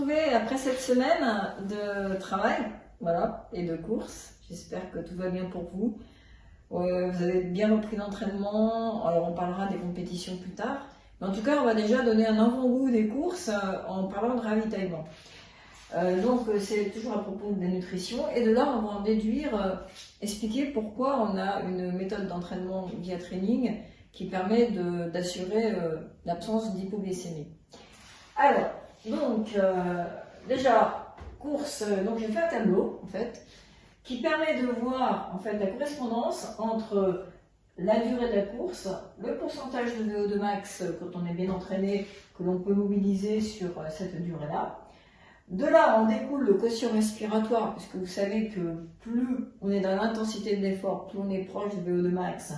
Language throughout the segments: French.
retrouver après cette semaine de travail, voilà, et de course. J'espère que tout va bien pour vous. Vous avez bien repris l'entraînement. Alors on parlera des compétitions plus tard. Mais en tout cas, on va déjà donner un avant-goût des courses en parlant de ravitaillement. Donc c'est toujours à propos de la nutrition. Et de là, on va en déduire, expliquer pourquoi on a une méthode d'entraînement via training qui permet d'assurer l'absence d'hypoglycémie. Alors, donc, déjà, course, donc j'ai fait un tableau, en fait, qui permet de voir, en fait, la correspondance entre la durée de la course, le pourcentage de VO2 max quand on est bien entraîné, que l'on peut mobiliser sur cette durée-là. De là, on découle le quotient respiratoire, puisque vous savez que plus on est dans l'intensité de l'effort, plus on est proche du VO2 max,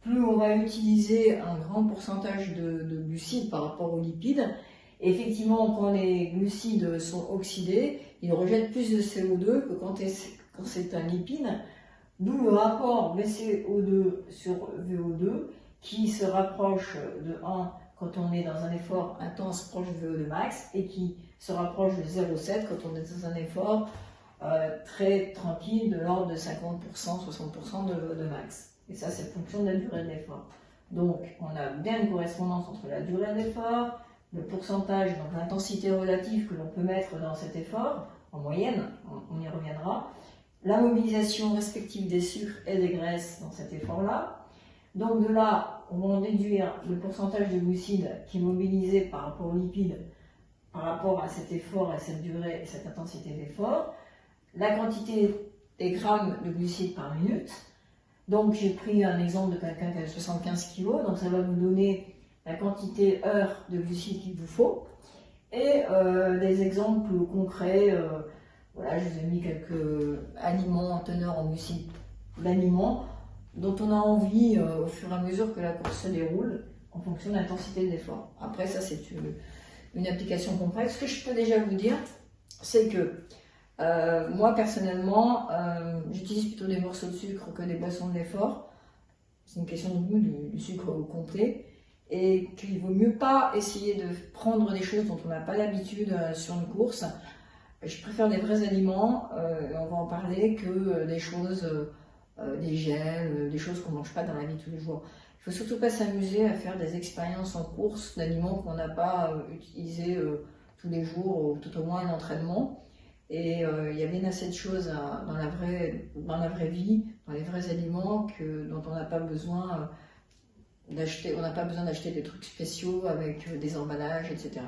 plus on va utiliser un grand pourcentage de glucides par rapport aux lipides. Et effectivement, quand les glucides sont oxydés, ils rejettent plus de CO2 que quand c'est un lipide, d'où le rapport VCO2 sur VO2 qui se rapproche de 1 quand on est dans un effort intense proche du VO2 max et qui se rapproche de 0,7 quand on est dans un effort très tranquille de l'ordre de 50%, 60% de VO2 max. Et ça, c'est fonction de la durée de l'effort. Donc, on a bien une correspondance entre la durée de l'effort, le pourcentage, donc l'intensité relative que l'on peut mettre dans cet effort, en moyenne, on y reviendra, la mobilisation respective des sucres et des graisses dans cet effort-là. Donc de là, on va en déduire le pourcentage de glucides qui est mobilisé par rapport aux lipides, par rapport à cet effort, à cette durée et cette intensité d'effort, la quantité des grammes de glucides par minute. Donc j'ai pris un exemple de quelqu'un qui a 75 kg, donc ça va vous donner la quantité heure de glucides qu'il vous faut, et des exemples concrets. Voilà, je vous ai mis quelques aliments en teneur en glucides d'aliments dont on a envie au fur et à mesure que la course se déroule en fonction de l'intensité de l'effort. Après ça, c'est une application complexe. Ce que je peux déjà vous dire, c'est que moi personnellement, j'utilise plutôt des morceaux de sucre que des boissons de l'effort. C'est une question de goût du sucre complet. Et qu'il vaut mieux pas essayer de prendre des choses dont on n'a pas l'habitude sur une course. Je préfère des vrais aliments, on va en parler, que des choses, des gels, des choses qu'on ne mange pas dans la vie de tous les jours. Il ne faut surtout pas s'amuser à faire des expériences en course d'aliments qu'on n'a pas utilisés tous les jours, ou tout au moins un entraînement. Et il y a bien assez de choses dans la vraie vie, dans les vrais aliments, dont on n'a pas besoin d'acheter. On n'a pas besoin d'acheter des trucs spéciaux avec des emballages, etc.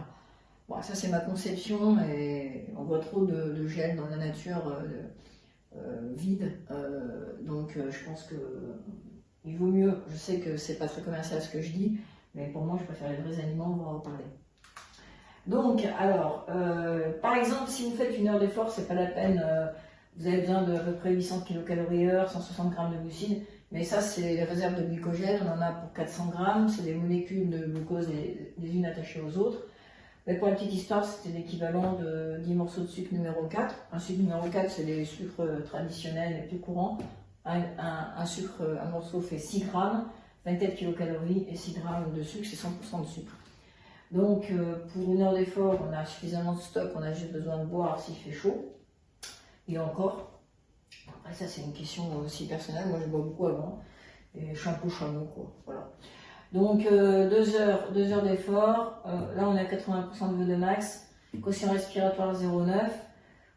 Bon, ça c'est ma conception, et on voit trop de gel dans la nature vide, donc je pense que il vaut mieux. Je sais que c'est pas très commercial ce que je dis, mais pour moi je préfère les vrais aliments, on va en parler. Donc alors, par exemple, si vous faites une heure d'effort, c'est pas la peine, vous avez besoin de à peu près 800 kcal/h, 160 g de glucides, mais ça c'est les réserves de glycogène, on en a pour 400 g, c'est des molécules de glucose les unes attachées aux autres. Mais pour la petite histoire, c'était l'équivalent de 10 morceaux de sucre numéro 4. Un sucre numéro 4, c'est les sucres traditionnels les plus courants. Un morceau fait 6 grammes, 24 kcal et 6 grammes de sucre, c'est 100% de sucre. Donc pour une heure d'effort, on a suffisamment de stock, on a juste besoin de boire s'il fait chaud. Et encore, après ça c'est une question aussi personnelle, moi je bois beaucoup avant. Et shampoo, quoi, voilà. Donc 2 heures d'effort, là on a 80% de VO2 max, quotient respiratoire 0,9.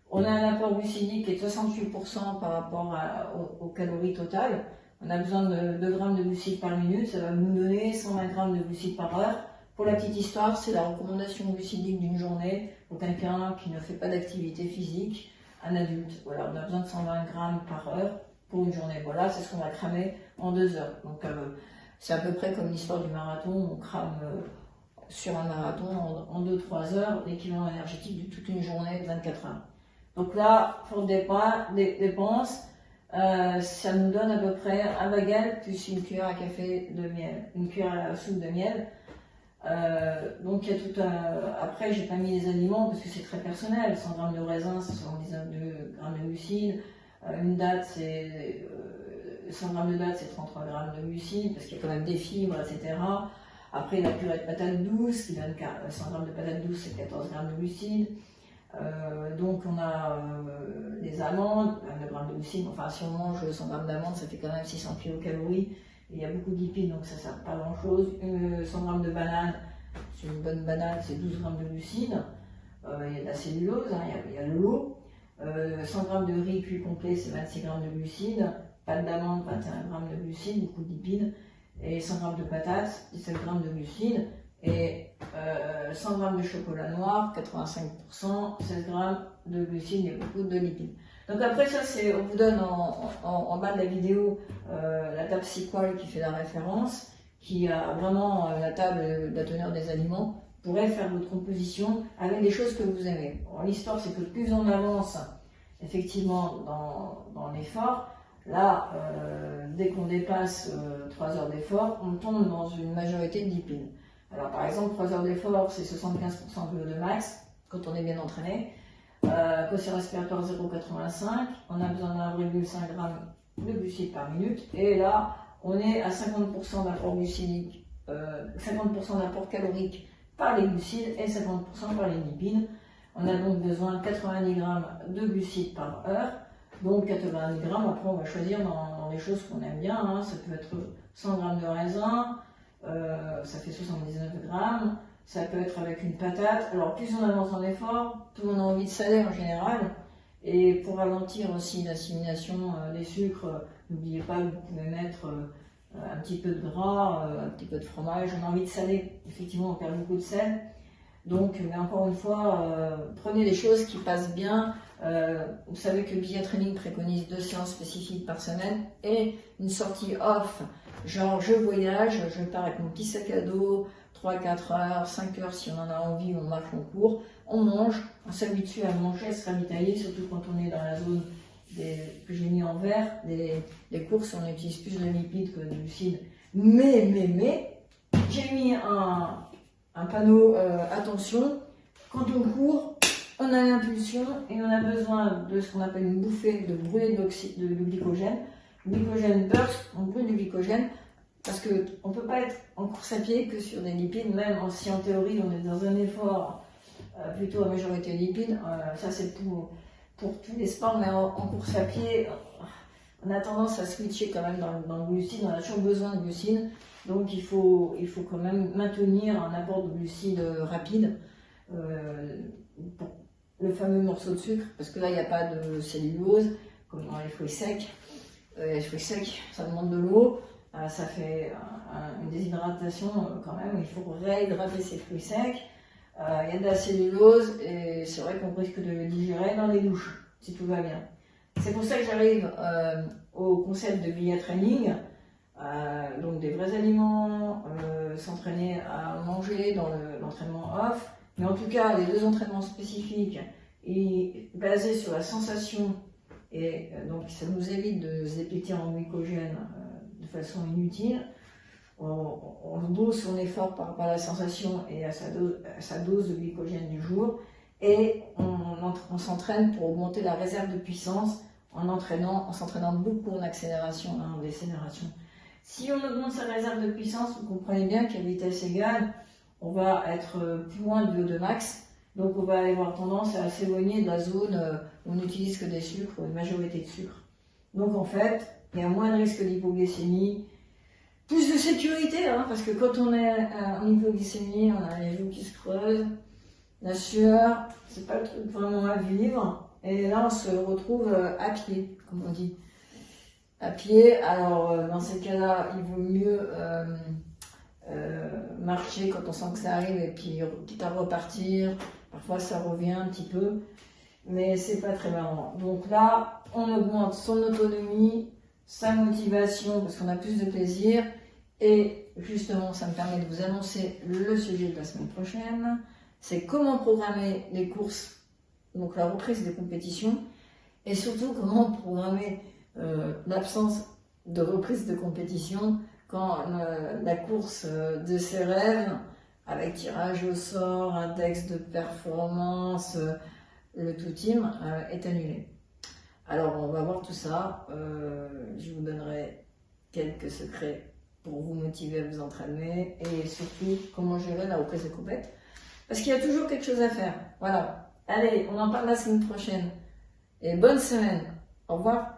On a un apport glucidique qui est de 68% par rapport aux calories totales. On a besoin de 2 grammes de glucides par minute, ça va nous donner 120 grammes de glucides par heure. Pour la petite histoire, c'est la recommandation glucidique d'une journée pour quelqu'un qui ne fait pas d'activité physique, un adulte. Voilà, on a besoin de 120 grammes par heure pour une journée. Voilà, c'est ce qu'on va cramer en 2 heures. Donc, c'est à peu près comme l'histoire du marathon, on crame sur un marathon en 2-3 heures l'équivalent énergétique de toute une journée de 24 heures. Donc là, pour dépenses, ça nous donne à peu près un bagel plus une cuillère à café de miel, une cuillère à soupe de miel. Donc il y a tout après, j'ai pas mis les aliments parce que c'est très personnel. 100 grammes de raisin, c'est 79 grammes de glucides. Une date, c'est 100 grammes de dattes, c'est 33 grammes de glucides, parce qu'il y a quand même des fibres, etc. Après, la purée de patates douces, qui donne 100 grammes de patates douces, c'est 14 grammes de glucides. Donc on a les amandes, 9 grammes de glucides, enfin si on mange 100 grammes d'amandes, ça fait quand même 600 kilocalories. Il y a beaucoup de lipides, donc ça ne sert pas à grand chose. 100 grammes de banane, c'est une bonne banane, c'est 12 grammes de glucides. Il y a de la cellulose, hein, il y a de l'eau. 100 grammes de riz cuit complet, c'est 26 grammes de glucides. Pâte d'amande, 21 grammes de glucides, beaucoup de lipides. Et 100 grammes de patates, 17 grammes de glucides. Et 100 grammes de chocolat noir, 85%, 16 grammes de glucides et beaucoup de lipides. Donc après ça, on vous donne en bas de la vidéo la table Sequal qui fait la référence, qui a vraiment la table de la teneur des aliments. Vous pourrez faire votre composition avec des choses que vous aimez. L'histoire, c'est que plus on avance effectivement dans l'effort, là, dès qu'on dépasse 3 heures d'effort, on tombe dans une majorité de lipides. Alors par exemple, 3 heures d'effort, c'est 75% de VO2 max, quand on est bien entraîné. Quotient respiratoire 0,85, on a besoin d'1,5 g de glucides par minute. Et là, on est à 50% d'apport glucidique, 50% d'apport calorique par les glucides et 50% par les lipides. On a donc besoin de 90 g de glucides par heure. Donc 90 g, après on va choisir dans les choses qu'on aime bien. Hein. Ça peut être 100 g de raisin, ça fait 79 g. Ça peut être avec une patate. Alors plus on avance en effort, plus on a envie de saler en général. Et pour ralentir aussi l'assimilation des sucres, n'oubliez pas que vous pouvez mettre un petit peu de gras, un petit peu de fromage. On a envie de saler. Effectivement, on perd beaucoup de sel. Donc, mais encore une fois, prenez des choses qui passent bien. Vous savez que Billet Training préconise 2 séances spécifiques par semaine et une sortie off. Genre, je voyage, je pars avec mon petit sac à dos, 3-4 heures, 5 heures si on en a envie, on marche, on court, on mange, on s'habitue à manger, à se ravitailler, surtout quand on est dans la zone que j'ai mis en vert, des courses, on utilise plus de lipides que de glucides. Mais, j'ai mis un panneau attention, quand on court, on a l'impulsion et on a besoin de ce qu'on appelle une bouffée de brûlée de glycogène. Glycogène burst, on brûle du glycogène parce qu'on ne peut pas être en course à pied que sur des lipides, même si en théorie on est dans un effort plutôt à majorité lipides. Ça c'est pour tous les sports, mais en course à pied, on a tendance à switcher quand même dans le glucide, on a toujours besoin de glucides. Donc il faut quand même maintenir un apport de glucides rapide pour le fameux morceau de sucre, parce que là il n'y a pas de cellulose, comme dans les fruits secs. Les fruits secs, ça demande de l'eau, ça fait une déshydratation quand même, il faut réhydrater ces fruits secs. Il y a de la cellulose et c'est vrai qu'on risque de le digérer dans les douches, si tout va bien. C'est pour ça que j'arrive au concept de Billet Training. Donc des vrais aliments, s'entraîner à manger dans l'entraînement off, mais en tout cas les 2 entraînements spécifiques et basés sur la sensation, et donc ça nous évite de se dépléter en glycogène de façon inutile. On dose son effort par rapport à la sensation et à sa dose de glycogène du jour, et on s'entraîne pour augmenter la réserve de puissance en s'entraînant beaucoup en accélération, en décélération. Si on augmente sa réserve de puissance, vous comprenez bien qu'à vitesse égale, on va être plus loin de VO2 max, donc on va avoir tendance à s'éloigner de la zone où on n'utilise que des sucres, une majorité de sucre. Donc en fait, il y a moins de risque d'hypoglycémie, plus de sécurité, hein, parce que quand on est en hypoglycémie, on a les joues qui se creusent, la sueur, c'est pas le truc vraiment à vivre, et là on se retrouve à pied, comme on dit. À pied, alors dans ces cas-là, il vaut mieux marcher quand on sent que ça arrive et puis quitte à repartir. Parfois ça revient un petit peu, mais c'est pas très marrant. Donc là, on augmente son autonomie, sa motivation parce qu'on a plus de plaisir, et justement ça me permet de vous annoncer le sujet de la semaine prochaine. C'est comment programmer les courses, donc la reprise des compétitions, et surtout comment programmer l'absence de reprise de compétition quand la course de ses rêves, avec tirage au sort, index de performance, le tout team, est annulée. Alors on va voir tout ça, je vous donnerai quelques secrets pour vous motiver à vous entraîner, et surtout comment gérer la reprise de compétition, parce qu'il y a toujours quelque chose à faire. Voilà, Allez, on en parle la semaine prochaine. Et bonne semaine. Au revoir.